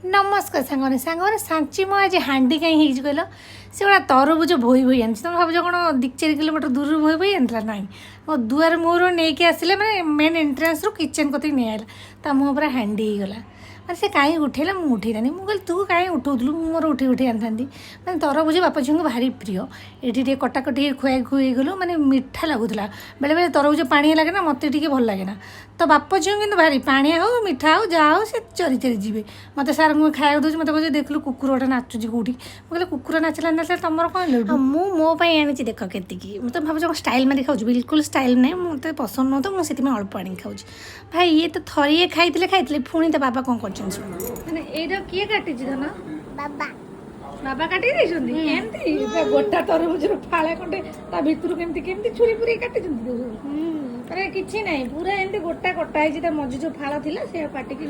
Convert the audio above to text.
नमस्कार सांगने सांगने सांची मो आज हांडी कहीं कहल से गोटा तरबुज भोई भोई आनी तुम भाव कौन 2-4 किलोमीटर दूर भोई भोई आनी ना मो दुआर मुहर नहीं कि आसिले मैंने मेन एंट्रेंस रू किचन कत नहीं आला ता मुँह पूरा हांडी होगला ମାନେ ସେ କାହିଁ ଉଠେଇଲା ମୁଁ ଉଠେଇଲାନି ମୁଁ କହିଲି ତୁ କାହିଁ ଉଠଉଥିଲୁ ମୁଁ ମୋର ଉଠେଇ ଉଠେଇ ଆଣିଥାନ୍ତି ମାନେ ତରଭୁଜ ବାପା ଝିଅଙ୍କୁ ଭାରି ପ୍ରିୟ ଏଠି ଟିକେ କଟାକଟି ଖୁଆଇ ଖୁଆଇଗଲୁ ମାନେ ମିଠା ଲାଗୁଥିଲା ବେଳେବେଳେ ତରଭୁଜ ପାଣିଆ ଲାଗେ ନା ମୋତେ ଟିକେ ଭଲ ଲାଗେ ନା ତ ବାପ ଝିଅ କିନ୍ତୁ ଭାରି ପାଣିଆ ହେଉ ମିଠା ହେଉ ଯାହା ହେଉ ସେ ଚରି ଚରି ଯିବେ ମୋତେ ସାର୍ ମୁଁ ଖାଇବାକୁ ଦେଉଛି ମୋତେ କହୁଛି ଦେଖିଲୁ କୁକୁର ଗୋଟେ ନାଚୁଛି କେଉଁଠି ମୁଁ କହିଲି କୁକୁର ନାଚିଲା ନାଚିଲା ତମର କ'ଣ ଲେଉଟୁ ମୁଁ ମୋ ପାଇଁ ଆଣିଛି ଦେଖ କେତିକି ମୁଁ ତ ଭାବୁଛି କ'ଣ ଷ୍ଟାଇଲ୍ ମାରି ଖାଉଛି ବିଲକୁଲ ଷ୍ଟାଇଲ୍ ନାହିଁ ମୋତେ ପସନ୍ଦ ନୁହଁ ତ ମୁଁ ସେଥିପାଇଁ ଅଳ୍ପ ଆଣିକି ଖାଉଛି ଭାଇ ଇଏ ତ ଥରିଏ ଖାଇଥିଲେ ପୁଣି ତା ବାବା କ'ଣ କରୁଛନ୍ତି ମାନେ ଏଇଟା କିଏ କାଟିଛି ଧନ ବାବା କାଟି ଦେଇଛନ୍ତି ଏମିତି ଗୋଟା ତରଭୁଜର ଫାଳେ ଖଣ୍ଡେ ତା ଭିତରୁ କେମିତି କେମିତି ଛୁରୀ ପୁରୀ କାଟିଛନ୍ତି ମାନେ କିଛି ନାହିଁ ପୁରା ଏମିତି ଗୋଟା କଟା ହେଇଛି ତା ମଝି ଯୋଉ ଫାଳ ଥିଲା ସେ କାଟିକି